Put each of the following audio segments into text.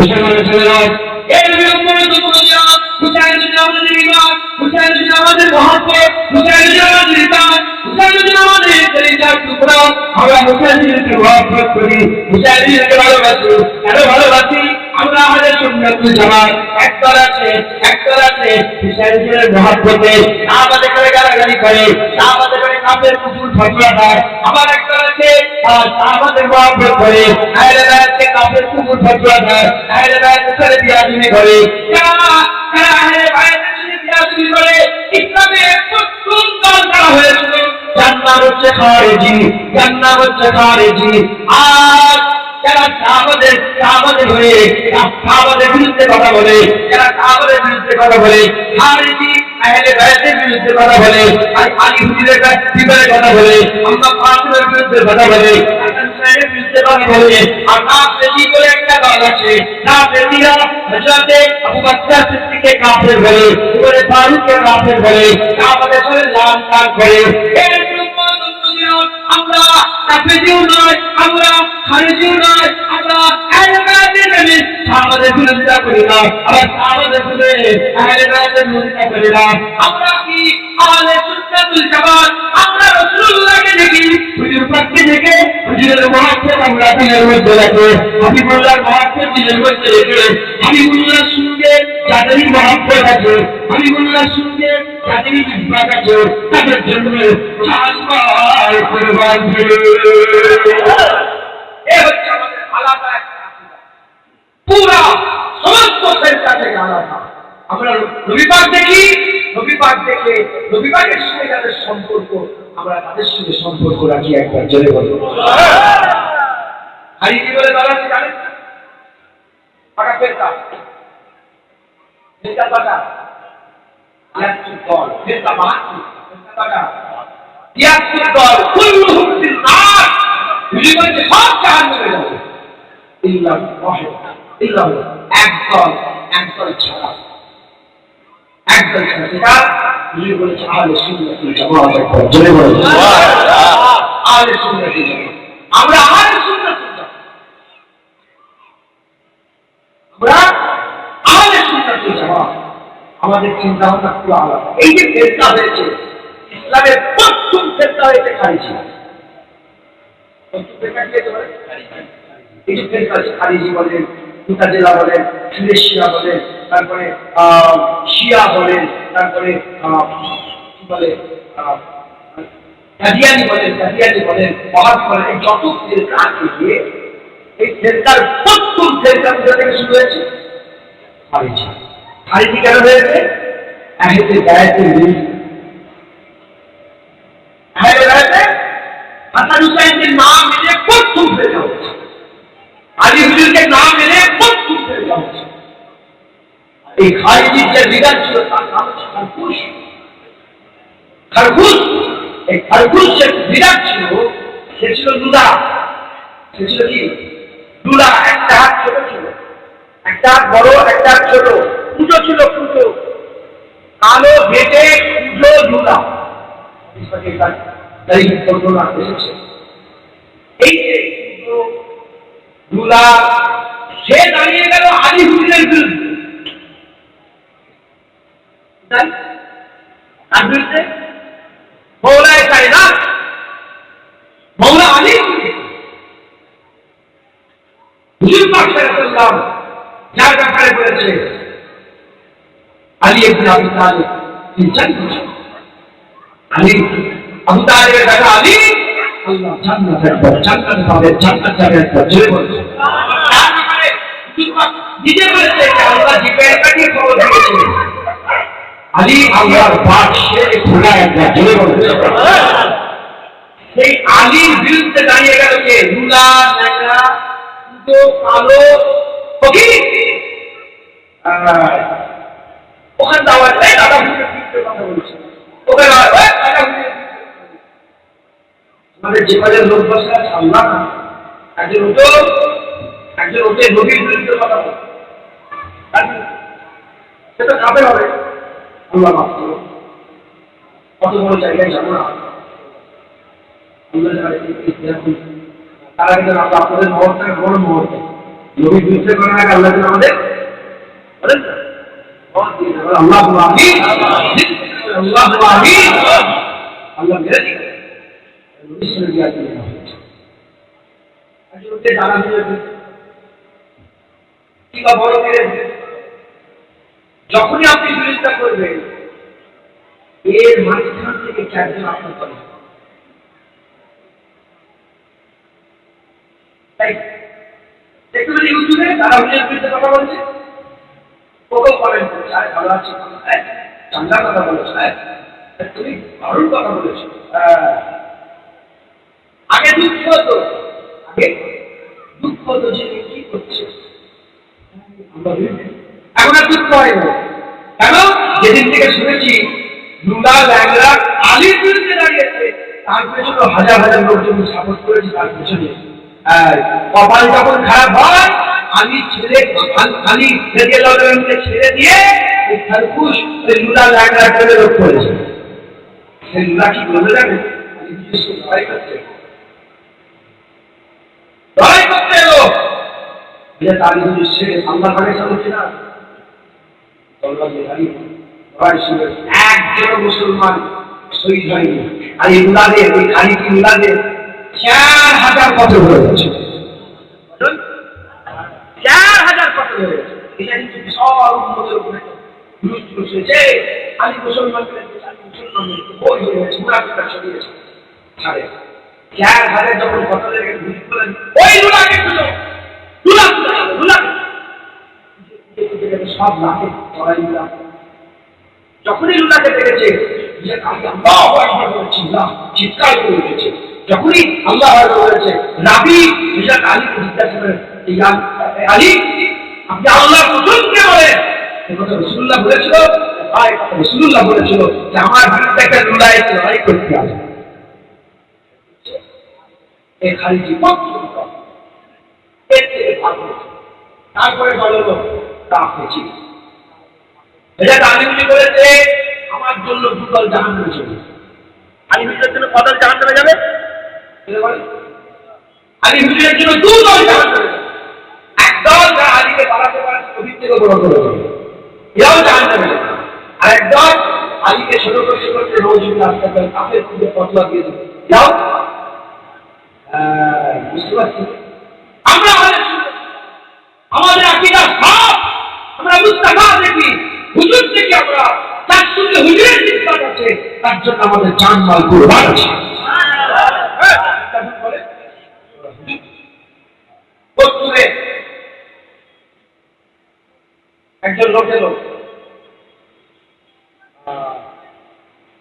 মুসলমানের ছেলেরা এর বিরুদ্ধে দুপুরিয়া হুসাইন যদি আমাদের ইমান, হুসাইন যদি আমাদের মহব্বত, হুসাইন যদি আমাদের ইমান, হুসাইন যদি আমাদের কলিজার টুকরা, আমরা হুসাইনকে মহব্বত করি, হুসাইনকে ভালোবাসি। কেন ভালোবাসি? আমরা আমাদের সুন্নাতুল জামাত একদল আছে হুসাইনের মহব্বতে আমাদের করে গালাগালি করে, আমাদের করে কাফের কুফর ফতোয়া দেয়। আবার একদল আছে আমাদের মহব্বত করে আহলে বাইতকে কাফের কুফর ফতোয়া দেয়, আহলে বাইতের সাথে বিয়াদবি করে। যারা আহলে বাইতের সাথে বিয়াদবি করে ইসলামের প্রথম দল করা হয়েছিল জান্নাত হচ্ছে খারেজি। আর যারা সাহাবাদের হয়ে সাহাবাদের বিরুদ্ধে কথা বলে, যারা সাহাবাদের বিরুদ্ধে কথা বলে, খারেজি আহলে বাইতের বিরুদ্ধে কথা বলে, আর আলী হুজুরের বিরুদ্ধে কথা বলে, আম্মা ফাতিমার বিরুদ্ধে কথা বলে, হাসান হুসাইনের বিরুদ্ধে কথা বলে। আর নাফেজি বলে একটা দল আছে, নাফেজিরা হযরত আবু বকর সিদ্দিককে কাফের বলে, ওমর ফারুককে কাফের বলে, সাহাবাদের সাথে লান তান করে। এর আমরা নাফেজিও নয়, আমরা খারেজিও নয়, আমরা আহলে বাইতের সাহাবাদের বিরোধিতা করি না, আবার সাহাবাদের বিরুদ্ধে আহলে বাইতের বিরোধিতা করি না। আমরা কি আহলে সুন্নাতুল জামাত? আমরা রাসূলুল্লাহকে দেখি, হুজুর পাককে দেখে হুজুরের মহব্বত আমরা দিলের মধ্যে রাখি, হাবিবুল্লাহর মহব্বত দিলের মধ্যে রেখে হাবিবুল্লাহর সঙ্গে যাদেরই মহব্বত আছে, হাবিবুল্লাহর সঙ্গে যাদেরই বিশ্বাস আছে, তাদের জন্য জানমাল কুরবান করে। এ হচ্ছে আমাদের আলাদা একটা পুরা সমস্ত ফেরকা থেকে আলাদা। আমরা নবী পাক দেখি, নবী পাক দেখে নবী পাকের সঙ্গে যাদের সম্পর্ক, আমরা তাদের সঙ্গে সম্পর্ক রাখি। একবার জোরে বলুন হারি কি বলে দাঁড়াচ্ছি জানেন? পাকা ফেরকা পাকা দল, ফেরকা মাহাত্ম পাকা দল, কুল্লুহুম ফিন নার, বুঝি বলছে সব জাহান্নামে যাবে ইল্লা ওয়াহিদ, ইল্লা একদল ছাড়া, সেটা বুঝি বলেছে আহলে সুন্নাতুল জামাত। একবার জোরে বলুন আহলে সুন্নাতুল জামাত। আমরা আহলে সুন্নাতুল জামাত, আমরা আহলে সুন্নাতুল জামাত। আমাদের চিন্তা ভাবনা পুরো আলাদা। এই যে ফেরকা হয়েছে, ইসলামের প্রথম ফেরকা হয়েছে খারিজি। এই যে ফেরকা আছে, খারিজি বলেন, মুতাজিলা বলেন, শিয়া বলেন, তারপরে শিয়া বলেন, তারপরে কি বলে কাদিয়ানি বলেন, ওয়াহাবি বলেন, এই যত ফেরকা আছে, এই ফেরকার প্রথম ফেরকা কোথা থেকে শুরু হয়েছে? খারিজি কেন হয়েছে? আহলে বাইতের বিরুদ্ধে, আহলে বাইতে হাসান হুসাইনকে নাম মেনে প্রথম ফেরকা হচ্ছে, আলী হুজুরকে নাম মেনে প্রথম ফেরকা হচ্ছে। এই খারিজির যে লিডার ছিল তার নাম হচ্ছে খারকুশ। এই খারকুশ যে লিডার ছিল, সে ছিল লুলা। সে ছিল কি? লুলা। একটা হাত ছোট ছিল, একটা হাত বড়, একটা হাত ছোট, কুটো ছিল, কুটো কালো ভেটে কুটো লুলা। এই যে লুলা, সে দাঁড়িয়ে গেল আলী হুজুরের বিরুদ্ধে। তার বিরুদ্ধে মৌলায় কায়নাত, মৌলা আলী হুজুর পাক সাল্লাল্লাহু যার ব্যাপারে বলেছে আলী ইবনে আবি তালিব, আলী আবু তালিবের বেটা আলী, আল্লাহ জান্নাত পাবে, জান্নাত যাবে। একবার জোরে বলুন। তার ব্যাপারে হুজুর পাক নিজে বলেছে যে আল্লাহ জিবরাইল কে খবর দিয়েছে আলী আল্লাহর বাদশাহ খোলা। একবার জোরে বলুন। সেই আলীর বিরুদ্ধে দাঁড়িয়ে গেল কে? লুলা, ন্যাংরা, কুটো, কালো ফকির। ওখানে দাওয়াত দেয়, দাদা হুজুরের বিরুদ্ধে কথা বলছে। ওখানে দাদা হুজুরের আমাদের যে কজন লোক বসে আছে, আল্লাহ একজন ওঠে নবীর বিরুদ্ধে কথা বলে, সেটা কাফের হবে। আল্লাহ মাফ করো, কত বড় জায়গায় যাবো না। তারা কিন্তু আল্লাহ আপনাদের মহত্ব বড় মহত্ব নবীর বিরুদ্ধে করার আগে আল্লাহ আমাদের বলেন আল্লাহ আমিন আল্লাহ আমিন আল্লাহ মেরে দিন নবী সাল্লাল্লাহু আলাইহি ওয়াসাল্লাম আজকে জানা হয়ে কি বা বড় করে যখনই আপনি বিরোধিতা করবেন এর মাঝখান থেকে চারজন আপনার করে তাই একটু যদি ইউটিউবে তারা হুজুরের বিরুদ্ধে কথা বলছে ওকেও কমেন্ট করছে আরে ভালো আছে চাঙ্গা কথা বলেছ তুমি দারুণ কথা বলেছ আগে দুঃখ হতো যে কি করছে এখন আর দুঃখ হয় না কেন যেদিন থেকে শুনেছি লুলা ল্যাংরা আলীর বিরুদ্ধে দাঁড়িয়েছে তার পেছনে হাজার হাজার লোকজন সাপোর্ট করেছে তার পেছনে কপাল যখন খারাপ হয় আলী ছেড়ে ছেড়ে দিয়ে খারকুশ লুলা ল্যাংরা করে রোধ করেছে সেই লুলা কি বলে যাবে লড়াই করতে এলো তার সে আল্লাহ বলছে না একজন মুসলমান শহীদ হয়নি আর এই উল্লাদের ওই খালিদ উল্লাদের 4000 বছর হয়ে গেছে 4000 বছর হয়ে গেছে এটা কিন্তু বিশাল উন্মতের উপরে আলী মুসলমানদের বই হয়ে গেছে মুনাফিকরা ছড়িয়েছে ছাড়ে 4000 যখন বছরের ঘুরি করেন ওই লুলাকে সব লাখে চড়াই দিলাম যখনই লুলাকে দেখেছে চিৎকার করে উঠেছে যখনই আল্লাহ বলেছে রাবি আলীকে জিজ্ঞাসা করেন আলী আপনি আল্লাহ কুসুমকে বলেন রসুল্লাহ বলেছিল রসুল্লাহ বলেছিল যে আমার বিরুদ্ধে একটা লুলাই লড়াই করতে হবে এই খালিজি এর থেকে ভালো তারপরে বলো তা পেয়েছি এটা আলিমুলি বলেছে আমার জন্য দুদল জাহান্নামে যাবে আলিমুলের জন্য কদল জাহান্নামে যাবে আলিমুলের জন্য দুদল জাহান্নামে যাবে একদল যারা আলীকে পালাতে পারে নবীর থেকে বড় করে দেবে এরাও জাহান্নামে যাবে আর একদল আলীকে ছোট করতে রোজুল রাস্তা করে কাফের খুঁজে ফতোয়া দিয়ে দেবে যাও বুঝতে পারছি আমরা আমাদের আকীদা সব আমরা মুস্তাফা দেখি হুজুর থেকে আমরা তার সঙ্গে হুজুরের চিন্তা আছে তার জন্য আমাদের জানমাল কুরবান আছে একজন লোক এলো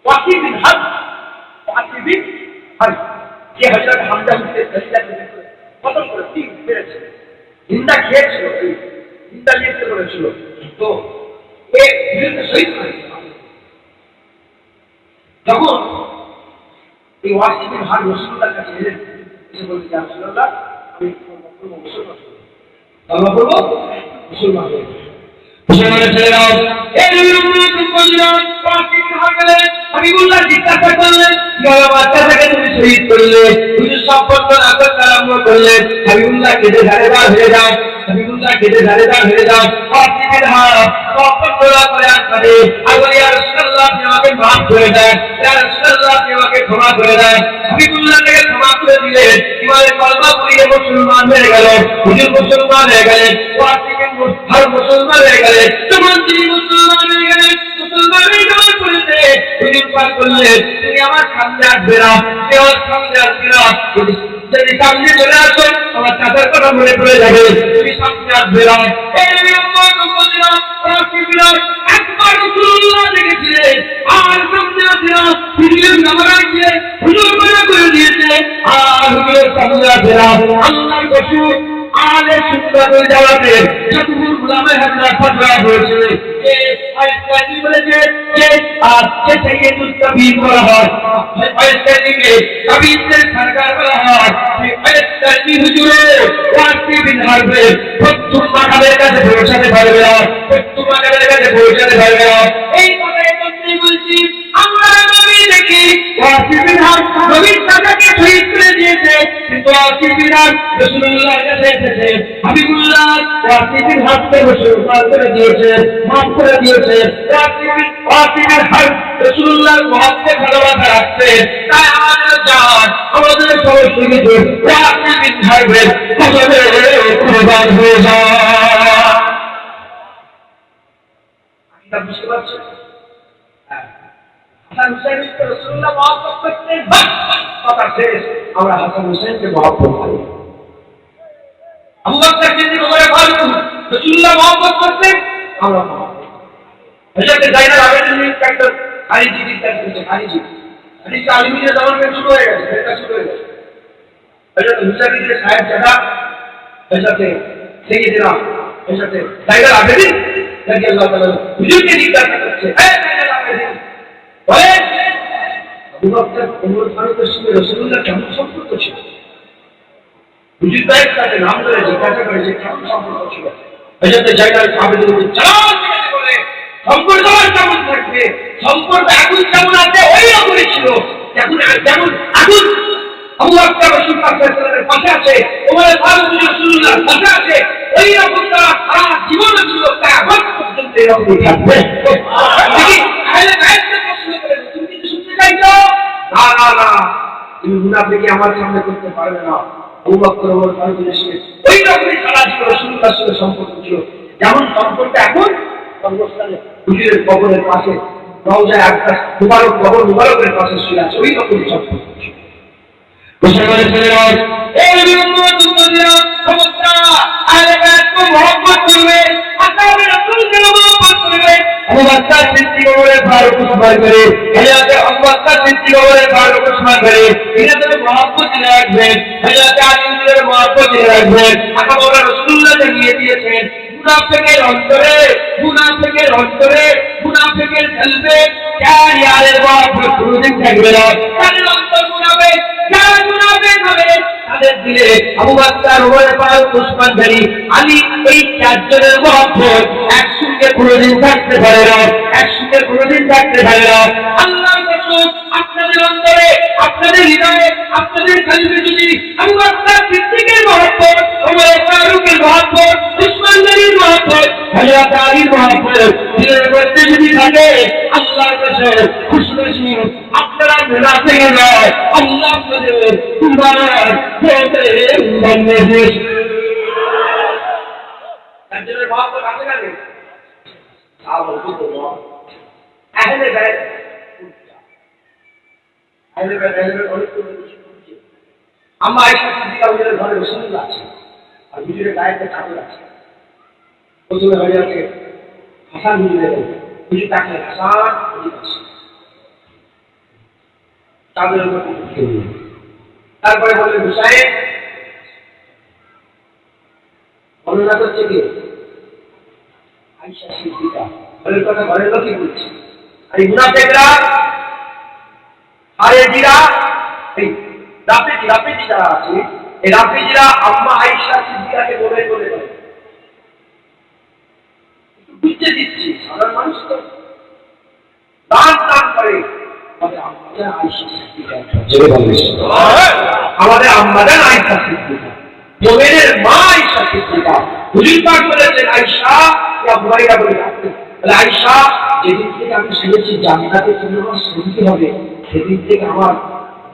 ওয়াসিবিন হাজ যে হযরত হামজা হুজুরের খলিফাকে খতম করে তিন পেরেছে জিন্দা খেয়েছিল জিন্দা লিখতে করেছিল তো এ বিরুদ্ধে শহীদ হয়েছে যখন এই ওয়াসিবিন হাজ রাসূলুল্লাহর কাছে এলেন এসে বললেন ইয়া রাসূলুল্লাহ আমি মুসলমান করব মুসলমান হয়ে মুসলমানের ছেলেরাও এই হাবিবুল্লাহ জিজ্ঞাসা করলেন বাচ্চাটাকে তুমি শহীদ করলে হুজুর সম্পর্ক না করতে আরম্ভ করলেন হাবিবুল্লাহ কেটে ধারেদার হয়ে যাও হাবিবুল্লাহ কেটে ধারেদার হয়ে যাও অসীমের হাত সম্পর্ক না করে আসবে আবার ইয়া রাসূলুল্লাহ আপনি আমাকে মাফ করে দেন ইয়া রাসূলুল্লাহ আপনি আমাকে ক্ষমা করে দেন হাবিবুল্লাহকে ক্ষমা করে দিলেন ইমানে কলমা পড়িয়ে মুসলমান হয়ে গেল হুজুর মুসলমান হয়ে গেলেন ওয়াসিমের হর মুসলমান হয়ে গেলেন যখন তিনি মুসলমান হয়ে গেলেন মুসলমান হয়ে যাওয়ার পরে হুজুর পাক বললেন তুমি আমার সামনে আসবে না আমার সামনে আসবে না যদি সামনে চলে আসো আমার চাচার কথা মনে পড়ে যাবে তুমি সামনে আসবে না এই একবার রাসূলুল্লাহ দেখেছিলেন আর সামনে আসে না হুজুর নামাজ দিয়ে হুজুর মনে করে দিয়েছে আর হুজুরের সামনে আসে না আল্লাহর রাসূল আলে সুন্নাতের জামাতে যতগুলো উলামায়ে হাদিস ফতোয়া হয়েছে যে আইসানি বলেছে যে আজকে থেকে মুস্তাফিদ করা হয় আইসানিকে কবিদের সরকার করা হয় যে আইসানি হুজুরে ওয়াসিবিন হারবে প্রত্যেক মাকাবের কাছে পৌঁছাতে পারবে না প্রত্যেক মাকাবের কাছে পৌঁছাতে পারবে না এই কথাই বলছি আমরা নবী দেখি ওয়াসিবিন হার নবীর সাথে শহীদ করে দিয়েছে কিন্তু ওয়াসিফিরা রাসূলুল্লাহর কাছে এসেছে, হাবিবুল্লাহ ওয়াসিফির হাতকে মাফ করে দিয়েছে, মাফ করে দিয়েছে। ওয়াসিফির হাত রাসূলুল্লাহর মহব্বতে ভালোবাসা রাখছে, তাই আমাদের জান, আমাদের সমস্ত কিছু ওয়াসিফির হাতের কদমে কুরবান হয়ে যায়। আপনারা বুঝতে পারছেন? হাসান হুসাইনকে রাসূলুল্লাহ মহব্বত করতেন, কথা শেষ। আমরা হাসান হুসাইনকে মহব্বত করি। আবু বকর সিদ্দিক ওমর ফারুক রাসূলুল্লাহ মহব্বত করতেন, আমরা মহব্বত করি। হযরত জাইনাল আবেদিন একজন খারিজি বিদ্যার ছিলেন, খারিজি আলিমিনের জামানে শুরু হয়ে গেছে, এটা শুরু হয়ে গেছে। হযরত হুসাইনের সাহেব জাদা হযরত সাইয়্যিদনা হযরত জাইনাল আবেদিন রাদিয়াল্লাহু তাআলা হুজুরকে জিজ্ঞাসা করছে, হে জাইনাল আবেদিন, বলে আবু বকর ওমর ফারুকের সঙ্গে রাসূলুল্লাহ কেমন সম্পর্ক ছিল? হুজুর তার সাথে নাম ধরে জিজ্ঞাসা করেছে কেমন সম্পর্ক ছিল। হযরত জাইনাল আবেদিন বলে সম্পর্ক কেমন থাকবে, সম্পর্ক আগুন কেমন আছে ওই রকমই ছিল, যেমন আগুন আবু বকর রাসূলুল্লাহ সাল্লাল্লাহু আলাইহি ওয়াসাল্লামের পাশে আছে, ওমর ফারুক রাসূলুল্লাহর পাশে আছে, ওই রকম তারা সারা জীবন ছিল, কিয়ামত পর্যন্ত এরকমই থাকবে। দেখি আহলে বাইতকে প্রশ্ন করে তুমি কি শুনতে চাইছো? না না না, তুমি মুনাফিকি আমার সামনে করতে পারবে না। আবু বকর ওমর ফারুকের সাথে ওই রকমই সারা জীবন রাসূলুল্লাহর সাথে সম্পর্ক ছিল, যেমন সম্পর্ক এখন কবরস্থানে হুজুরের কবরের পাশে রওজায় একটা মুবারক কবর মুবারকের পাশে শুয়ে আছে, ওই রকমই সম্পর্ক ছিল। মুসলমানের ছেলেরা, এই উম্মত উম্মতিরা খবরদার আহলে বাইতকে মহব্বত করবে, আসহাবে রাসূলকে মহব্বত করবে। আবু বকর সিদ্দিক ওমর ফারুক উসমান করে, হযরত আবু বকর সিদ্দিক ওমর ফারুক উসমান করে, এনাদের মহব্বত রাখবেন, হযরত আলীর মহব্বত রাখবেন। আল্লাহ রাসূলুল্লাহ জানিয়ে দিয়েছেন, মুনাফিকের অন্তরে, মুনাফিকের অন্তরে, মুনাফিকের কলবে চার ইয়ারের মহব্বত কোনদিন থাকবে না। তাদের অন্তর মুনাফিক, যারা মুনাফিক হবে তাদের দিলে আবু বকর ওমর ফারুক উসমান গনি আলী এই চারজনের মহব্বত একসঙ্গে কোনদিন থাকতে পারে না, একসঙ্গে কোনদিন থাকতে পারে না। আল্লাহর কসম, আপনাদের অন্তরে, আপনাদের হৃদয়ে, আপনাদের কলবে যদি আবু বকর সিদ্দিকের মহব্বত, ওমর ফারুকের মহব্বত, উসমান গনির মহব্বত, হযরত আলীর মহব্বত দিলের মধ্যে যদি থাকে, আল্লাহর কসম খুশি খুশি আপনারা মুনাফিক নয়, আল্লাহ আপনাদের ইমান হতে বাংলাদেশ তাদের মহব্বত আছে না নেই? আল্লাহ বলতো আহলে বাইত, আহলে বাইত অনেক কিছু। আম্মা আয়েশা সিদ্দিকা ওদের ঘরে রাসূলুল্লাহ আছে, আর হুজুরের গায়েতে চাদর আছে। প্রথমে হয়ে আছে হাসান হুজুরের, হুজুর তাকে হাসান হুজুর আছে চাদরের উপর খেয়ে, তারপরে বললেন হুসাইন, বর্ণনা করছে কি আয়েশা সিদ্দিকা, ঘরের কথা ঘরের লোকই বলছে। আর এই মুনাফিকরা খারেজিরা, এই রাফেজি যারা আছে, এই রাফেজিরা আম্মা আয়েশা সিদ্দিকাকে বলে বলে বলে একটু বুঝতে দিচ্ছি, সাধারণ মানুষ তো দান দান করে। আমাদের আম্মাজান আয়েশা সিদ্দিকা, আমাদের আম্মাজান আয়েশা সিদ্দিকা, মোমেনের মা আয়েশা সিদ্দিকা। হুজুর পাক বলেছেন আয়েশা ইয়া বুরাইরা বলে ডাকতেন, বলে আয়েশা যেদিন থেকে আমি শুনেছি জান্নাতে তোমার শান্তি হবে, সেদিন থেকে আমার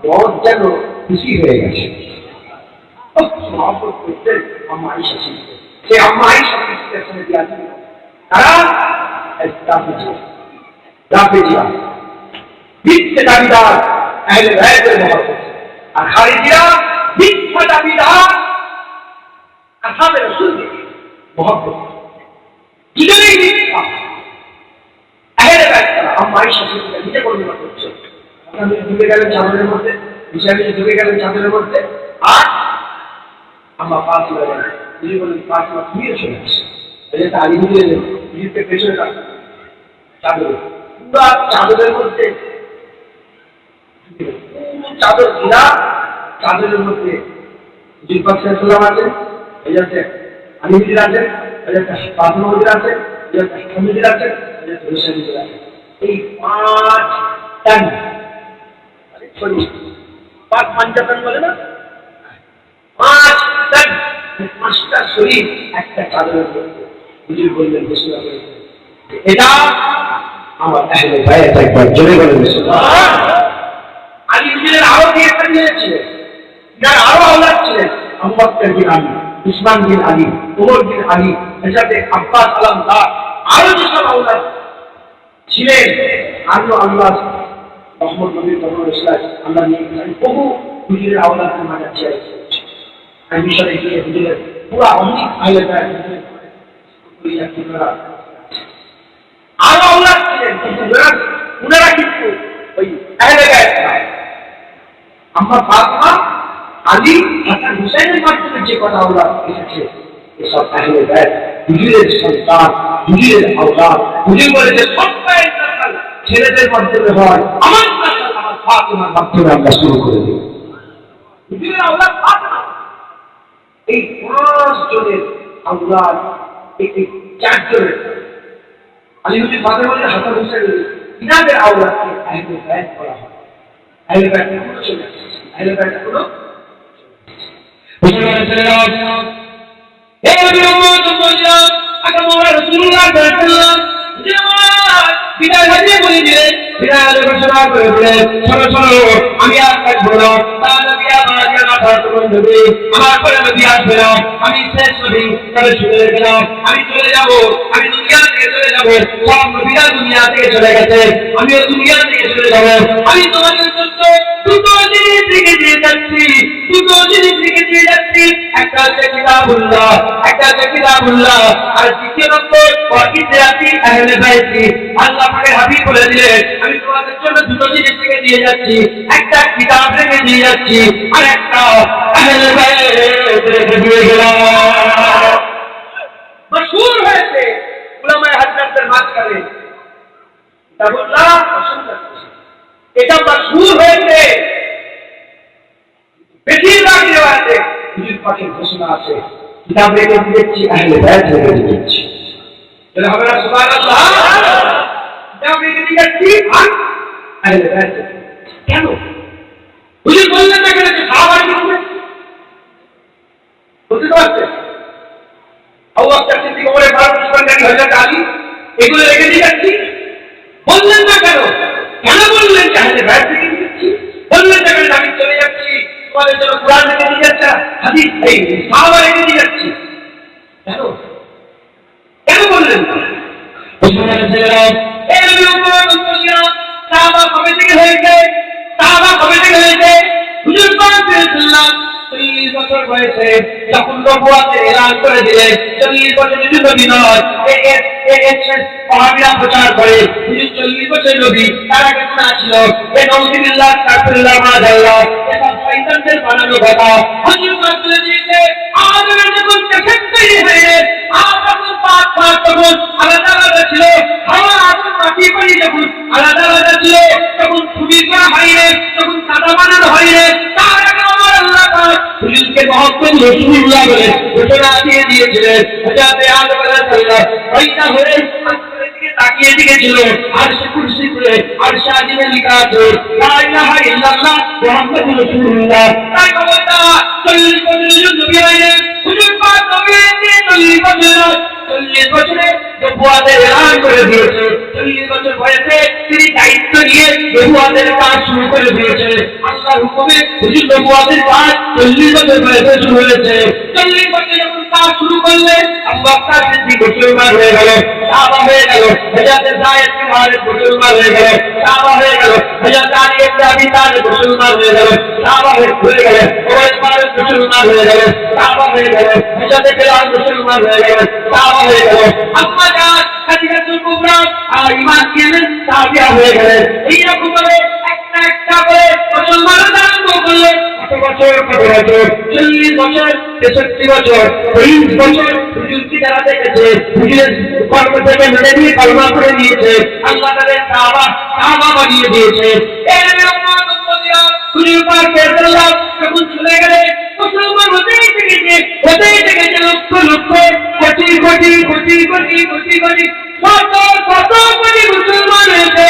মন যেন খুশি হয়ে গেছে। মহব্বত করতেন আম্মা আয়েশা সিদ্দিকা। সেই আম্মা আয়েশা সিদ্দিকার সঙ্গে বিয়ে দিলেন তারা রাফেজিরা, মিথ্যে দাবিদার আহলে বাইতের মহব্বত, আর খারিজিরা মিথ্যা দাবিদার আসহাবে রাসূলকে মহব্বত। দুজনেই মিথ্যা। আহলে বাইত তারা আম্মা আয়েশা সিদ্দিকা নিজে বর্ণনা করছে, আপনি ঢুকে গেলেন চাদরের মধ্যে, বিছানায় ঢুকে গেলেন চাদরের মধ্যে, আর আম্মা ফাতিমা বলেন, তিনি বলেন ফাতিমা তুমি চলে আসে, এটা আলী হুজুর হুজুরকে পেছনে রাখেন চাদরে, পুরা চাদরের মধ্যে চাদর ঘিরা, চাদরের মধ্যে হুজুর পাক সাল্লাল্লাহু আলাইহি ওয়াসাল্লাম আছেন, হযরত আলী হুজুর আছেন, হযরত ফাতিমা হুজুর আছেন, হযরত হাসান হুজুর আছেন, হযরত হুসাইন হুজুর আছেন। এই পাঁচ পাঞ্জাতন বলে না, পাঁচটা শরীর একটা চাদরের মধ্যে। হুজুর বললেন এটা আমার আহলে বায়াত, একবার জোরে বলেন সুবহানাল্লাহ। আলী হুজুরের আরো একটা মেয়ে ছিলেন, যার আরো আওলাদ ছিলেন, আবু বকর বিন আলী, উসমান বিন আলী, ওমর বিন আলী, হযরত আব্বাস আলমদার, আরো যেসব আওলাদ ছিলেন, আরো আল্লাহ রহমত নবী মুহাম্মদ ইসলাম আল্লাহ নিয়ে বহু হুজুরের আওলাদকে মাঝে ছেড়ে আমি মিশরে গিয়ে হুজুরের পুরো অনেক আহলে বায়াত আরো আওলাদ ছিলেন, কিন্তু উনারা কিন্তু ওই আহলে বায়াত নয়। আম্মা ফাতিমা, আলী, হাসান, হুসাইনের মাধ্যমে যে কথা আওলাদ এসেছে, এসব আহলে বায়াত, হুজুরের সন্তান, হুজুরের আওলাদ। হুজুর বলেছে সবটাই ছেলেদের মাধ্যমে হয়, আমার ফাতিমার মাধ্যমে আমরা শুরু করে দিই। হুজুরের আওলাদ ফাতিমা। এই 5 জনের আওলাদ, এই 4 জনের আলী হুজুর, ফাতিমা হুজুর, হাসান হুসাইন, ইনাদের আওলাদকে আহলে বায়াত করা হয়। আহলে বায়াত এখনো চলে আসছে, আহলে বায়াত এখনো মুসলমানের ছেলেরা, এই নবীর উম্মত মুসলিম আকামরা রাসূলুল্লাহ সাল্লাল্লাহু আলাইহি ওয়াসাল্লাম বিদায় হয়ে বলে দিলেন, বিদায় ঘোষণা করে দিলেন, শোনো শোনো, আমি আর থাকবো না, তার নবী আমার জানা ফারমান দেবে, আমার পরে নবী আসবে না, আমি শেষ নবী, তবে শুনে গেলাম, আমি চলে যাব, আমি দুনিয়া থেকে চলে যাব, সব নবীরা দুনিয়া থেকে চলে গেছে, আমিও দুনিয়া থেকে চলে যাব। আমি তোমাদের জন্য দুটো জিনিস রেখে দিয়ে যাচ্ছি, দুটো জিনিস রেখে দিয়ে যাচ্ছি, একটা হচ্ছে কিতাবুল্লাহ, একটা হচ্ছে কিতাবুল্লাহ, আর দ্বিতীয় নম্বর ওয়াকিদাতি আহলে বাইতি। আল্লাহ পাকের হাবিব বলে দিলেন, আমি তোমাদের জন্য দুটো জিনিস রেখে দিয়ে যাচ্ছি, একটা কিতাব রেখে দিয়ে যাচ্ছি, আর একটা আহলে বাইত রেখে দিয়ে গেলাম। মাশহুর হয়েছে উলামায়ে হাদিসের মাঝখানে কিতাবুল্লাহ পছন্দ করছে, এটা মাশহুর হয়েছে। বেশিরভাগ রিওয়ায়াতে হুজুর পাকের ঘোষণা আছে, কিতাব রেখে দিয়েছি, আহলে বায়াত রেখে দিয়েছি। তাহলে হবে না সুবহানাল্লাহ? কিতাব রেখে দিয়েছি আর আহলে বায়াত রেখে দিয়েছি। কেন হুজুর বললেন না কেন সাহাবারা কি বলতে পারছে? আবু বকর সিদ্দিক, ওমর ফারুক, উসমান গনি, হযরত আলী, এগুলো রেখে দিয়েছি বললেন না কেন? কেন বললেন আহলে বায়াত রেখে দিয়েছি? বললেন না কেন আমি চলে যাচ্ছি, তোমাদের জন্য কুরআন রেখে দিয়ে যাচ্ছি, হাদিস এই সাহাবা রেখে দিয়ে যাচ্ছি? কেন কেন বললেন? মুসলমানের ছেলেরা, এই নবীর উম্মত মুসলিম সাহাবা কবে থেকে হয়েছে? সাহাবা কবে থেকে হয়েছে? হুজুর পাক সাল্লাল্লাহু 40 বছর বয়সে যখন নবুয়তের এলান করে দিলেন, 40 বছর নবী নয়, ওয়াহাবিরা প্রচার করে হুজুর 40 বছর নবী, তার আগে কোন ছিল? এই নাউযুবিল্লাহ তাকফিরুল্লাহ মাযাল্লাহ, এটা শয়তানদের বানানো কথা। হুজুর পাক বলে দিয়েছে, আদমের যখন কেফের তৈরি হয়ে আদম পাক তখন আলাদা আলাদা ছিল, হাওয়া আদম মাটি পানি যখন আলাদা আলাদা ছিল, তখন খুবই করা হয়নি, তখন কাদা বানানো হয়নি। তার আগে আমার আল্লাহ পাক হুজুরকে মুহাম্মদ রাসূলুল্লাহ বলে ঘোষণা দিয়ে দিয়েছিলেন। হযরত আদম আলাইহিস সালাম পয়দা হয়ে আসমানের দিকে তাকিয়ে দিয়েছিল, আর সে কুরসি করে আর শাহিদে লেখা আছে লা ইলাহা ইল্লাল্লাহ মুহাম্মাদুর রাসূলুল্লাহ। তাই কথা 40 বছরের নবী হলেন হুজুর পাক, নবী হয়ে 40 বছর, 40 বছরে নবুয়তের এলান করে দিয়েছে। 40 বছর বয়সে তিনি দায়িত্ব নিয়ে নবুয়তের কাজ শুরু করে দিয়েছে। আল্লাহর হুকুমে হুজুর নবুয়তের কাজ 40 বছর বয়সে শুরু হয়েছে। 40 বছর যখন কাজ শুরু করলে আবু বকর সিদ্দিক মুসলমান হয়ে গেল, সাহাবা হয়ে গেল, হযরত যায়েদ বিন হারিস মুসলমান হয়ে গেল, সাহাবা হয়ে গেল, হযরত আলী ইবনে আবি তালিব মুসলমান হয়ে গেল, সাহাবা হয়ে গেল, ওমর ফারুক মুসলমান হয়ে গেল, সাহাবা হয়ে গেল, হযরত বিলাল মুসলমান হয়ে গেল, সাহাবা হয়ে গেল, আম্মা জান খাদিজাতুল কুবরা আর ইমান কিনেন সাহাবিয়া হয়ে গেলেন। এইরকম ভাবে একটা একটা করে মুসলমানরা আরম্ভ করলেন। কত বছর 40 বছর, 63 বছর, 23 বছর হুজুরকে যারা দেখেছে, হুজুরের কর্ম থেকে মেনে নিয়ে কলমা করে নিয়েছে, আল্লাহ তাদের সাহাবা বানিয়ে দিয়েছে। এর উম্মত উম্মতিরা হুজুর পাক সাল্লাল্লাহু যখন চলে গেলেন, মুসলমান হতেই থেকেছে লক্ষ লক্ষ কোটি কোটি কোটি কোটি কোটি কোটি শত শত কোটি মুসলমান হয়েছে।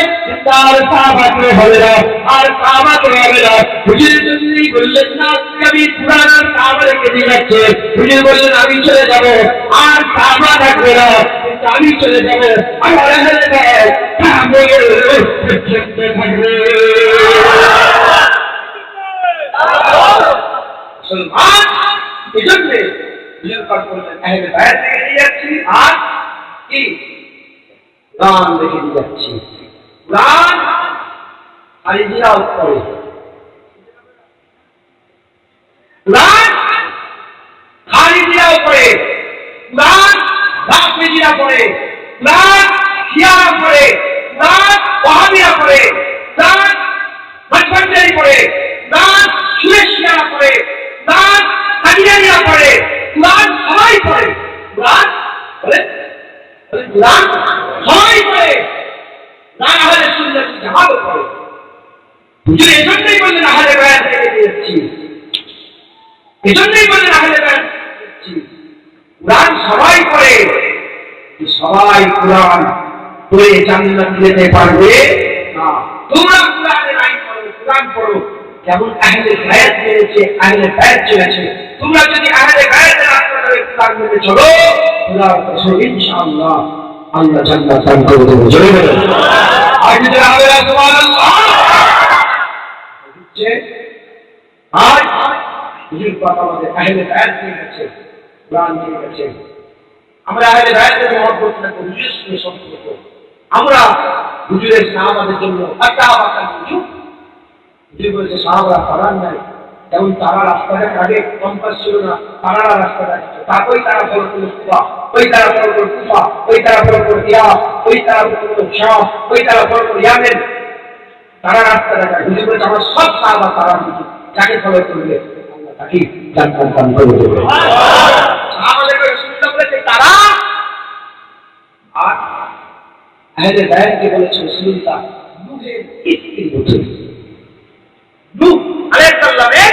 তার সাহাবাকে হবে না, আর কাবাকে হবে না। হুজুর যদি বললেন না আমি কুরআন আর কাবা রেখে দিয়ে যাচ্ছে, হুজুর বললেন আমি চলে যাব, আর কাবা থাকবে না, কিন্তু আমি চলে যাব, আমার আহলে বাইত কাবাকে থাকবে। মুসলমান এজন্য হুজুর পাক বললেন আহলে বাইত রেখে দিয়ে যাচ্ছি, আর কি কোরআন রেখে দিয়ে যাচ্ছি। কোরআন খালিদিরাও পড়ে, কোরআন খালিদিরাও পড়ে, কোরআন রাফেজিরা পড়ে, কোরআন শিয়ারা পড়ে, কোরআন ওয়াহাবিরা পড়ে, কোরআন মাঝবান্ডারি পড়ে, কোরআন সুরেশিয়ারা পড়ে, কোরআন কাদিয়ানিরা পড়ে, কোরআন সবাই পড়ে। কোরআন বলে কোরআন সবাই পড়ে, না আহলে সুন্নাত জামাত পড়ে। হুজুর এজন্যই বললেন আহলে বায়াত থেকে দিয়েছি, এজন্যই বললেন আহলে বায়াত দিয়েছি। কোরআন সবাই পড়ে, সবাই কোরআন পড়ে জান্নাতে যেতে পারবে না। তোমরা কোরআনের আইন পড়ো, কোরআন পড়ো, যেমন আহলে বায়াত মেনেছে, আহলে বায়াত চলেছে। তোমরা যদি আহলে বায়াতের রাস্তা ধরে কোরআন মেনে চলো, খোদার কসম ইনশাআল্লাহ আল্লাহ জান্নাত দান করে দেবে। জয় বলো আর যদি হবে সুবহানাল্লাহ। আজ হুজুর পাক আমাদের আহলে বায়াত নিয়ে গেছে, কোরআন নিয়ে গেছে। আমরা আহলে বায়াতের মহব্বত রাখবো, হুজুরের সঙ্গে সম্পর্ক। আমরা হুজুরের সাহাবাদের জন্য একটা আবাকার হুজুর বলেছে সাহাবারা পালান নাই, যেমন তারা রাস্তাটা আগে কম্পাস ছিল না, তারা রাস্তাটা ছিল, তারপরে তারা ফলো করলো কুফা, ওই তারা ফলো করলো কুফা, ওই তারা ফলো করলো ইয়াস, ওই তারা ফলো করলো শাম, ওই তারা ফলো করলো ইয়ামেন। তারা রাস্তাটা হুজুর বলেছে আমার সব সাহাবা তারা হুজুর, যাকে ফলো করলে আল্লাহ তাকে জান্নাত দান করে দেবে। সাহাবাদের রাসূলুল্লাহ বলেছে তারা, আর আহলে বায়াতকে বলেছে রাসূলুল্লাহ নূহের কিস্তির মতো, নূহ আলাইহিস সালামের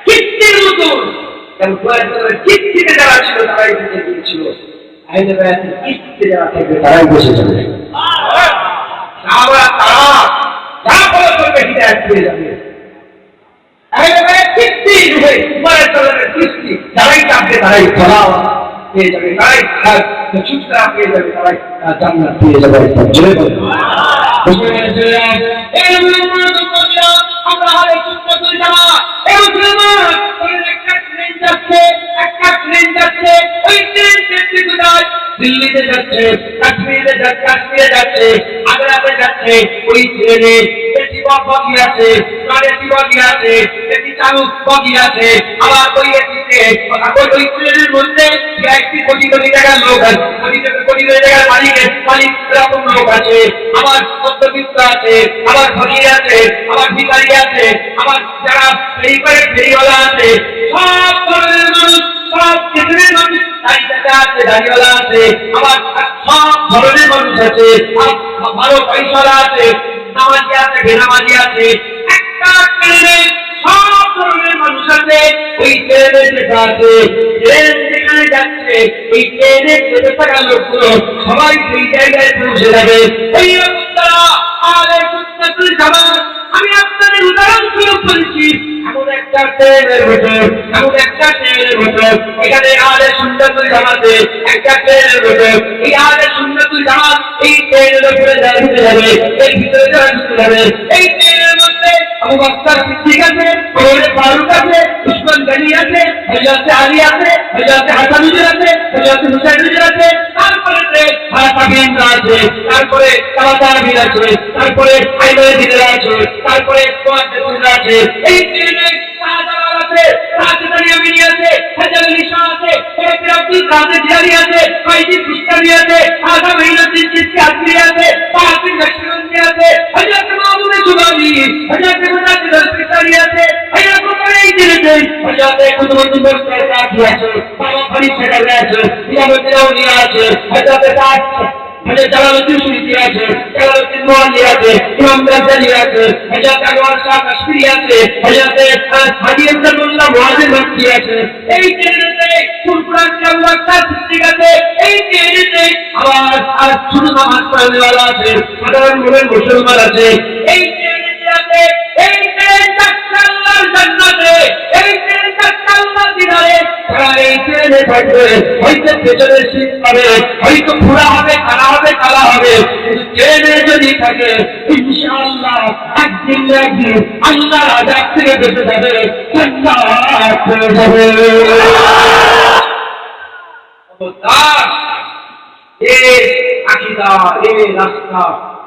কিস্তির মতো। কারণ কোরআনের কিস্তিতে যারা ছিল তারাই বেঁচে গিয়েছিল, আহলে বায়াতের কিস্তিতে যারা থাকবে তারাই বসে যাবে। সাহাবারা তারা যা ফলো করবে হিদায়াত পেয়ে যাবে। আহলে বায়াত কিস্তি রূপে কোরআনের সালামের কিস্তি, যারাই থাকবে তারাই ফলাও পেয়ে যাবে, তারাই ছুটরা পেয়ে যাবে, তারাই জান্নাত পেয়ে যাবে। জয় বলো আমরা আহলে সুন্নাত ওয়াল জামাত। এই মুসলমান একটা ট্রেন যাচ্ছে, একটা ট্রেন যাচ্ছে, ওই ট্রেন যাচ্ছে কোথায়? দিল্লিতে যাচ্ছে, কাশ্মীরে যাচ্ছে, কাশ্মীরে যাচ্ছে, আগ্রাতে যাচ্ছে। ওই ট্রেনে এসি বগি আছে, এসি বগি আছে, এসি চালু বগি আছে। আবার ওই এসিতে ওই ট্রেনের মধ্যে 1 কোটি কোটি টাকার লোক আছে, কোটি কোটি টাকার মালিক এরকম লোক আছে। আবার মধ্যবিত্ত আছে, আবার ধনী আছে, আবার ভিখারি আছে, আবার যারা ফেরিওয়ালা আছে, সব ধরনের মানুষ, সব ক্ষেত্রের মানুষ, দাঁড়িওয়ালা আছে, আবার সব ধরনের মানুষ আছে, ভালো পয়সাওয়ালা আছে, নামাজি আছে, বেনামাজি আছে। একটা ট্রেনে সব ধরনের মানুষ আছে। ওই ট্রেনে যেটা আছে, ট্রেন যেখানে যাচ্ছে, ওই ট্রেনে যেতে থাকা লোকগুলো সবাই সেই জায়গায় পৌঁছে যাবে। এইরকম তারা আহলে সুন্নাত ওয়াল জামাত। আমি আপনাদের উদাহরণস্বরূপ বলছি, এমন একটা ট্রেনের ভেতর, এমন একটা ট্রেনের ভেতর, এখানে আহলে সুন্নাত ওয়াল জামাতে একটা ট্রেনের ভেতর, এই আহলে সুন্নাত ওয়াল জামাত এই ট্রেনের উপরে যারা ঢুকে যাবে, এর ভিতরে যারা ঢুকে যাবে, এই ট্রেনের মধ্যে আবু বকর সিদ্দিক আছে, ওমর ফারুক আছে, উসমান গনি আছে, হযরত আলী আছে, হযরত হাসান হুজুর আছে, হযরত হুসাইন হুজুর আছে, তারপরে তাবিঈন আছে, তারপরে তাবিঈন আছে, তারপরে আইমায়ে দ্বীন আছে, তারপরে মুহাদ্দিসরা আছে। এই ট্রেনে শাহজালাল আছে, রাজধানী আমিনী আছে, হাজার নিশা আছে, আব্দুল কাদের জিলানী আছে, কাইদি কুশতানি আছে, আযম ঈনুদ্দিন চিশতি আজমি আছে, ফাতিম নকশবন্দি আছে, হযরত মামুন সুবানি, হযরত মুজাদ্দিদ আল-ফিসানি আছে, হযরত এই ট্রেনে হযরত কুতুবুদ্দিন বখতারি আছে, বাবা ফরিদ সাহেব আছে, নিয়ামতুল আউলিয়া আছে, হযরত হযরত জালালউদ্দিন সুয়ুতি আছে, জালালউদ্দিন মুআল্লি আছে, ইমাম গাজ্জালি আছে, হযরত আনোয়ার শাহ কাশমিরি আছে, হযরত হাজী আব্দুল্লাহ মুআযিম মাক্কি আছে। এই ট্রেনেতে কুরআন তেলাওয়াত সিদ্দিক আছে। এই ট্রেনেতে আবার শুধু নামাজ পড়ানেওয়ালা আছে, সাধারণ মুসলমান আছে। এই ট্রেনে আছে, এই ট্রেন যাচ্ছে আল্লাহর জান্নাতে, এই ট্রেন যাচ্ছে আল্লাহর দিদারে। তারা এই ট্রেনে থাকবে, হয়তো পেছনে সিট পাবে, হয়তো ঘোরা হবে, কালা হবে, কালা হবে, কিন্তু ট্রেনে যদি থাকে ইনশাআল্লাহ একদিন না একদিন আল্লাহর আযাব থেকে বেঁচে যাবে, জান্নাত পেয়ে যাবে। এই আকীদা, এই রাস্তা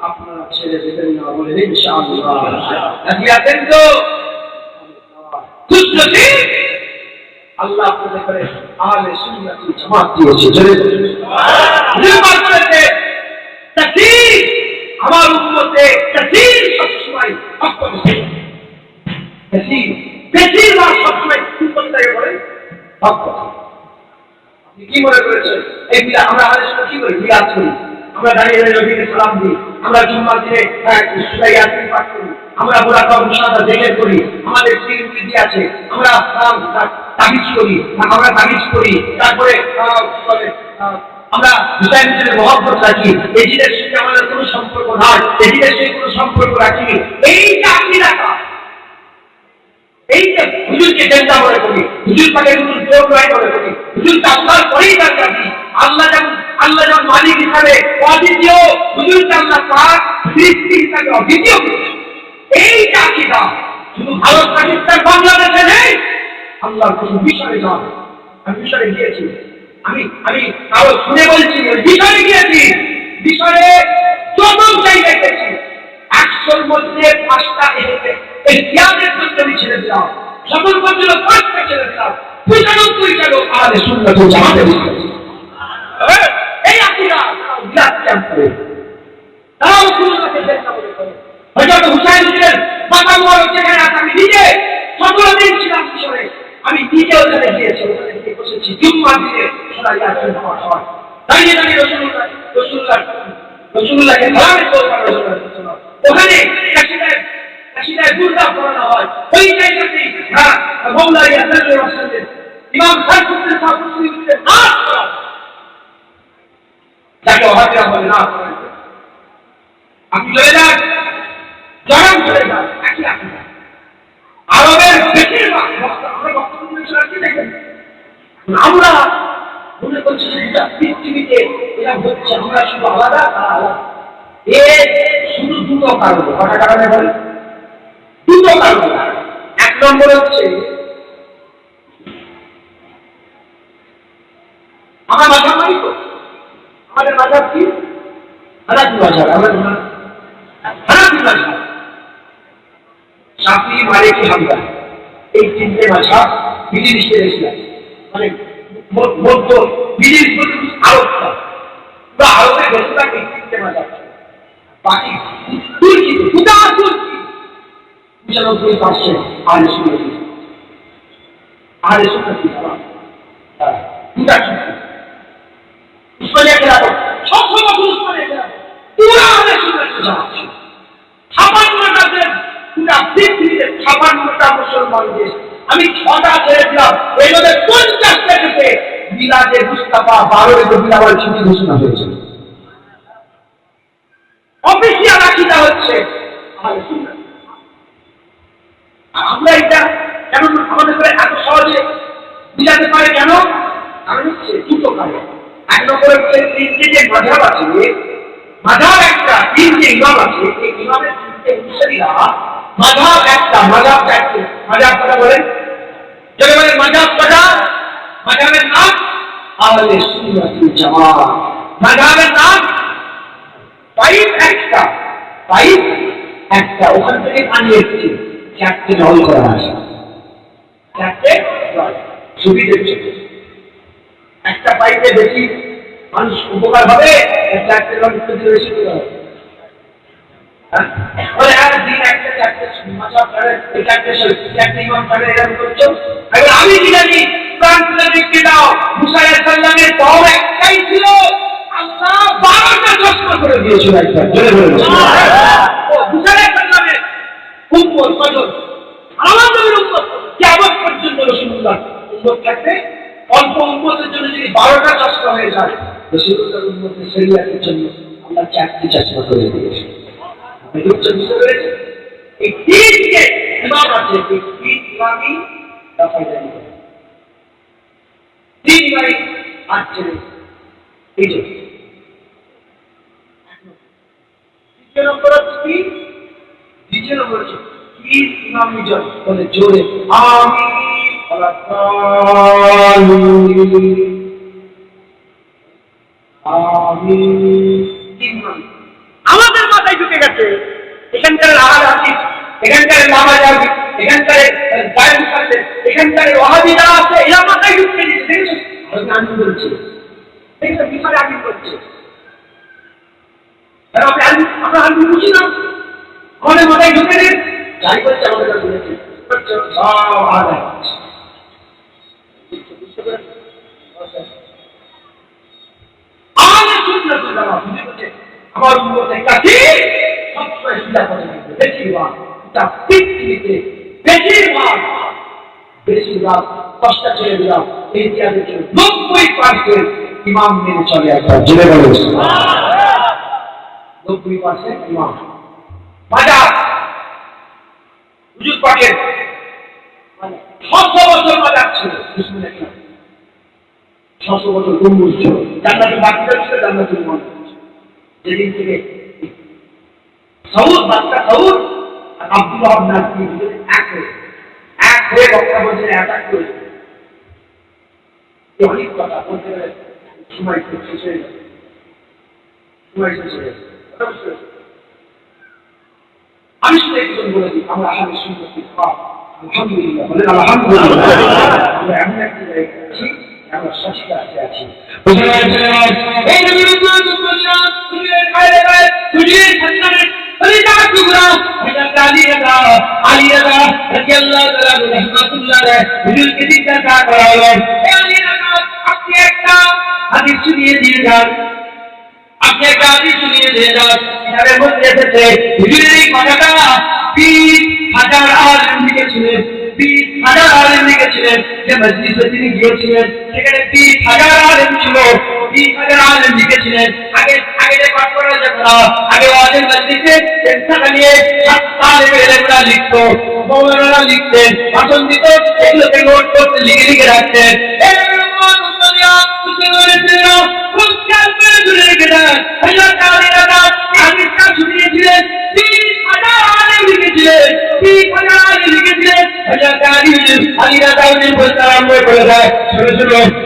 আপনারা ছেড়ে দেবেন না বলে ইনশাআল্লাহ। রাজি আছেন তো? যদি আল্লাহ আপনাদের করে আহলে সুন্নাত ওয়াল জামাত দিয়েছে, জোরে নির্মাণ করেছে। তাকবীর, আমার উম্মতে তাকবীর সবসময় হক কথা। তাকবীর বেশিরভাগ সবসময় কি কথাকে বলেন? হক কথা। আপনি কি মনে করেছেন এই বিলা আমরা আহলে সুন্নাত কি করি? বিলাত করি, আমরা দাঁড়িয়ে দাঁড়িয়ে নবীকে সালাম দিই, আমরা জুম্মার দিনে সূরা ইয়াসিন পাঠ করি, আমরা মুরাকাবা মুশাহাদা জিকির করি, আমাদের স্মৃতি আছে, আমরা তাবিজ করি, তারপরে আমরা হুসাইনের মহব্বত রাখি, এজিদের সঙ্গে আমাদের কোনো সম্পর্ক নাই, এজিদের সঙ্গে কোনো সম্পর্ক রাখি। এই যে আকীদাটা, এই যে হুজুরকে দেবতা মনে করি, হুজুর পাকে হুজুর দেবরাই মনে করি, হুজুরকে আল্লাহর পরেই রাখি। আল্লাহ যেমন মালিক হিসাবে অদ্বিতীয়, হুজুরকে আল্লাহ পাক সৃষ্টি হিসাবে অদ্বিতীয়। এই যে আকীদা শুধু ভারত, পাকিস্তান, বাংলাদেশে নেই, আল্লাহর কোনো মিশরে যান। আমি মিশরে গিয়েছি, আমি কারো শুনে বলছি, মিশরে গিয়েছি, মিশরে যত জায়গায় গেছি 100-র মধ্যে 5টা ইতিহাসের জন্য আমি ছেড়ে দিলাম, সকল মধ্যে 5টা ছেড়ে দিলাম, 95টা লোক আহলে সুন্নাত ওয়াল জামাতে বিশ্বাসী। এই আকীদা বিরাট ক্যাম্প করে, তারাও সুন্নাতকে চেষ্টা করে। হযরত হুসাইনের মাথা মোবারক যেখানে আছে, আমি নিজে 17 দিন ছিলাম মিশরে, আমি নিজে ওখানে গিয়েছি, ওখানে গিয়ে বসেছি জুম্মার দিনে সূরা ইয়াসিন পড়া হয়, দাঁড়িয়ে দাঁড়িয়ে রাসূলুল্লাহকে সালাম করলাম। ওখানে কাশিদায় বুরদা পড়ানো হয়, ওই জায়গাতেই মাওলা ইয়াসিন রাসূলের ইমাম সাইফুদ্দিন সাহেবের নাম পড়া, যাকে ওহাবিরা বলে না। আপনি চলে যান, জরাম চলে যান, একই আকীদা। আরবের বেশিরভাগ আমরা বক্তব্য শুনছি, দেখেন আমরা মনে করছি সেটা পৃথিবীতে এটা হচ্ছে, আমরা শুধু আলাদা, তারা আলাদা। এর শুধু দুটো কারণ, কটা কারণে বলে? দুটো কারণ। 1 নম্বর হচ্ছে আমার মাঝাব নাই তো, আমাদের মাঝাব কি? হানাফি মাযহাব। আমরা হানাফি মাযহাব, শাফি, মালিকি, হাম্বলি, এই 3টে মাযহাব মিডিল ইস্টে এসেছিল, মানে মধ্য মিডিল ইস্ট আরবটা, পুরো আরবের দেশটাকে 3টে মাযহাব। বাকি তুর্কি, গোটা তুর্কি 95% আহলে সুন্নাত। আহলে সুন্নাত কি জামাত, গোটা তুর্কি উসমানিয়া খেলাফত, 600 বছর উসমানিয়া খেলাফত, পুরো আহলে সুন্নাত জামাত। 56টা দেশ, পুরো পৃথিবীতে 56টা মুসলমান দেশ, আমি 6টা ছেড়ে দিলাম। এর মধ্যে 50টা দেশে মিলাদে মুস্তাফা 12 বিলাওয়াল ছুটি ঘোষণা হয়েছে। অফিসিয়াল আকীদা হচ্ছে আহলে সুন্নাত। আমরা এটা কেন আমাদের করে এত সহজে মিলাতে পারে কেন? কারণ হচ্ছে দুটো কারণ। 1 নম্বরে হচ্ছে 3টে যে মাযহাব আছে, মাযহাব একটা, 3টে ইমাম আছে, এই ইমামের 3টে অনুসারীরা মাযহাব একটা, মাযহাব চারটে। মাযহাব কথা বলেন, যারা বলেন মাযহাব কটা? মাযহাবের নাম আহলে সুন্নাত ওয়াল জামাত। মাযহাবের নাম পাইপ একটা, ওখান থেকে পানি এসছে, 4টে নল করা আছে, 4টে সুবিধা হচ্ছে। একটা পাইপে বেশি মানুষ উপকার হবে, 4টে নল ইত্যাদি বেশি করে হবে। আমি কি জানি, মুসা আলাইহিস সালামের পাও একটাই ছিল, আল্লাহ 12টা চশমা করে দিয়েছিল একবার, জোরে বলুন সুবহানাল্লাহ। মুসা আলাইহিস সালামের উম্মত কজন? আমার নবীর উম্মত কিয়ামত পর্যন্ত রাসূলুল্লাহ উম্মত থাকবে। অল্প উম্মতের জন্য যদি 12টা চশমা হয়ে যায়, রাসূলুল্লাহর উম্মতের শরীয়তের জন্য আল্লাহ চারটি চশমা করে দিয়েছে। আপনি বুঝতে পেরেছেন? এই তিনটে ইমাম আছে, এই তিন ইমামই দাফাইদারি করে। তিন ইমামই আছে এই যে দ্বিতীয় নম্বর হচ্ছে কি? দ্বিতীয় নম্বর হচ্ছে কি ইমামি জন বলে জোরে আমিন আমাদের মাথায় ঢুকে গেছে এখানকার আহার হাসি, এখানকার নামাজ হাসি, এখানকার এখানকার ওয়াহাবি যারা আছে এরা মাথায় ঢুকে দিচ্ছে। আমিন বলছে, দেখছো বিশাল আমিন করছে। আমরা আমিন বুঝি না, আমাদের মাথায় ঢুকে দিন যাই করছে আমাদের কাছে শুনেছি সব আদায় আমার উন্মতের কাছে সবসময় সুবিধা করে থাকবে। বেশিরভাগ কষ্টা ছেড়ে দিলাম এই ইতিহাসের জন্য 90% ইমাম মেনে চলে একবার জেনে বলে 90% ইমাম বাজার হুজুর পাকের 600 বছর বাজার ছিল, 600 বছর গম্বুজ ছিল, জান্নাতুল বাকিটা ছিল, জান্নাতুল মন। যেদিন থেকে সাউদ বাদশা সাউদ আর আব্দুল্লাহ ইবনে নাসি এক হয়ে বক্তা বলছে অ্যাটাক করেছে। অনেক কথা বলতে গেলে সময় শেষ হয়ে যাবে, আমি শুধু একজন বলে দিই, আমরা আহারে শুনতে আলহামদুলিল্লাহ বলেন আলহামদুলিল্লাহ। আমরা এমন একটা জায়গায় আছি, আমরা সঠিক রাস্তায় আছি। আপনি একটা হাদিস শুনিয়ে দিয়ে যান, আপনি একটা হাদিস শুনিয়ে দিয়ে যান, এটার মধ্যে এসেছে হুজুরের এই কথাটা 20,000 আলেম লিখেছিলেন, 20,000 আলেম লিখেছিলেন। যে মজলিসে তিনি গিয়েছিলেন সেখানে 20,000 আলেম ছিল, 20,000 আলেম লিখেছিলেন। আগে যে পাঠ করা যেত না, আগে ওয়াজের মজলিসে টেনশন নিয়ে 7 আলেম এলেমরা লিখতো, মৌলানারা লিখতেন, ভাষণ দিত, এগুলোকে নোট করতে লিখে রাখতেন।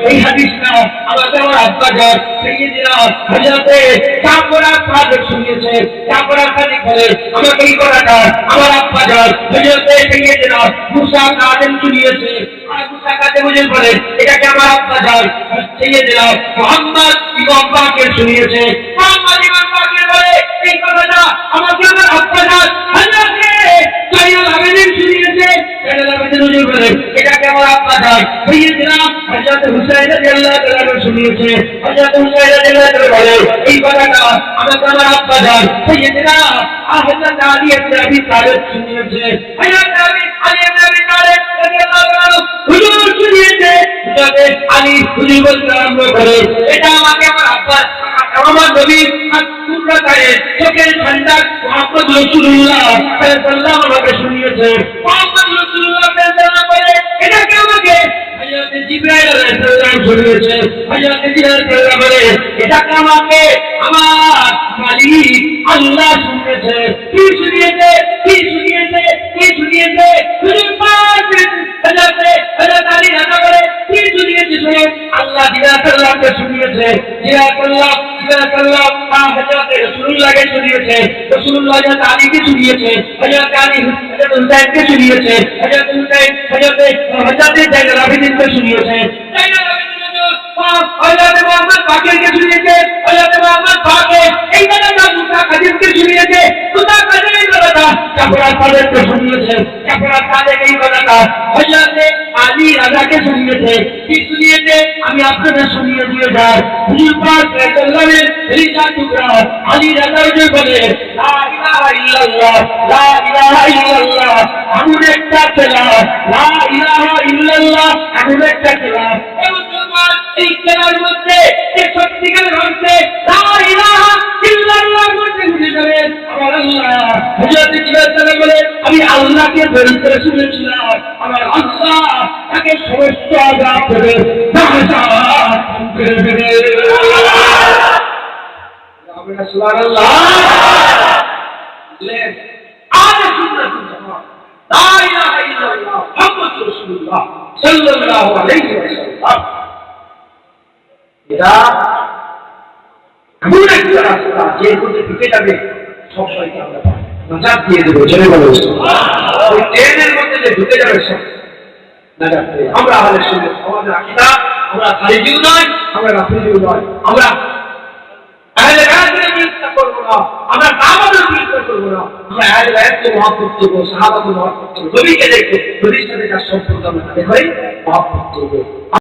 এই হাদিসটা আমাদের আমার আব্বাজান সাইয়েদনা হযরতে কাবরা সাদিক শুনিয়েছে। কাবরা সাদিক বলে আমাকে এই কথাটা আমার আব্বাজান হযরতে সাইয়েদনা মুসা কাযেম শুনিয়েছে। আর মুসা কাযেম বলে এটাকে আমার আব্বাজান সাইয়েদনা মুহাম্মদ ইমাম বাকের শুনিয়েছে। মুহাম্মদ ইমাম বাকের বলে এই কথাটা আমাকে আমার আব্বাজান হযরতে সাইয়েদ আবেদিন শুনিয়েছে। সাইয়েদ আবেদিন বলে এটাকে আমার আব্বাজান সাইয়েদনা হযরত হুসাইন রাদিয়াল্লাহু তাআলা শুনিয়েছে। হযরত হুসাইন রাদিয়াল্লাহু তাআলা বলে এই কথাটা আমাকে আমার আব্বাজান সাইয়েদনা হযরত আলী ইবনে আবি তালিব শুনিয়েছে। হযরত আলী ইবনে আবি তালিব রাদিয়াল্লাহু তাআলা হুজুর শুনিয়েছে। হযরত আলী হুজুর বলতে আরম্ভ করে এটা আমাকে আমার আব্বা আমার নবী সুন্নাতে চোখের ঠান্ডা মুহাম্মদ রাসূলুল্লাহ সাল্লাল্লাহু আলাইহি ওয়াসাল্লাম আমাকে শুনিয়েছে। মুহাম্মদ রাসূলুল্লাহ সাল্লাল্লাহু আলাইহি ওয়াসাল্লাম বলে এটাকে আমাকে হযরত জিবরাইল আলাইহিস সালাম শুনিয়েছে। হযরত জিবরাইল বলে এটাকে আমাকে আমার মালিক আল্লাহ শুনিয়েছে। কি শুনিয়েছে? কি শুনিয়েছে? কি শুনিয়েছে? হুজুর পাক হযরত আলী রাজা বলে কি শুনিয়েছে? শুনে আল্লাহ জিবরাইলকে শুনিয়েছে। জিবরাইল হযরত রাসূলুল্লাহকে শুনিয়েছে। রাসূলুল্লাহ হযরত আলীকে শুনিয়েছে। হযরত আলী হযরত হুসাইনকে শুনিয়েছে। হযরত হুসাইন হযরত জাইনুল আবেদিনকে শুনিয়েছে। জাইনুল আবেদিন হযরত মুহাম্মদ বাকিরকে শুনিয়েছে। হযরত মুহাম্মদ বাকির এই কথাটা মুসা কাযেমকে শুনিয়েছে। মুসা কাযেম এই কথাটা কাবরা সাদিককে শুনিয়েছে। কাবরা সাদিক এই কথাটা হযরত আলী রাজাকে শুনিয়েছে। কি শুনিয়েছে? আমি আপনাদের শুনিয়ে দিয়ে যাই। হুজুর পাক সাল্লাল্লাহু আলাইহি ওয়াসাল্লাম টুকরা আলী রাজা বলে লা ইলাহা ইল্লাল্লাহ, লা ইলাহা ইল্লাল্লাহ এমন একটা খেলা, লা ইলাহা ইল্লাল্লাহ এমন একটা খেলা। এই মুসলমান এই কেনার মধ্যে যে সত্যিকারের অর্থে লা ইলাহা ইল্লাল্লাহ বলতে বুঝে যাবেন আমার আল্লাহ। হযরত জিবরাইল বলে আমি আল্লাহকে দরিদ্র শুনেছিলাম, আমার আল্লাহ তাকে সমস্ত আযাব দেবে, নাজাত করে দেবে। আমরা সুবহানাল্লাহ বলেন। আরে সুন্নাতুল জামাত লা ইলাহা ইল্লাল্লাহ মুহাম্মাদুর রাসূলুল্লাহ সাল্লাল্লাহু আলাইহি ওয়াসাল্লাম, এটা এমন একটা রাস্তা যে মধ্যে ঢুকে যাবে সবাইকে আমরা নাজাত দিয়ে দেবো। জেনে বলো ওই ট্রেনের মধ্যে যে ঢুকে যাবে সব নাজাত পেয়ে। আমরা আহলে সুন্নাত আমাদের আকীদা, আমরা খারিজিও নয়, আমরা রাফিজিও নয়, আমরা আহলে বায়াতের বিরুদ্ধে করবো না, আমরা দাওয়াতের বিরুদ্ধে করবো না, আমরা আহলে বায়াতকে মহব্বত করবো, সাহাবাকে মহব্বত করবো, নবীকে দেখবো, নবীর সাথে যার সম্পর্ক আমরা তাদের হয় মহব্বত করবো।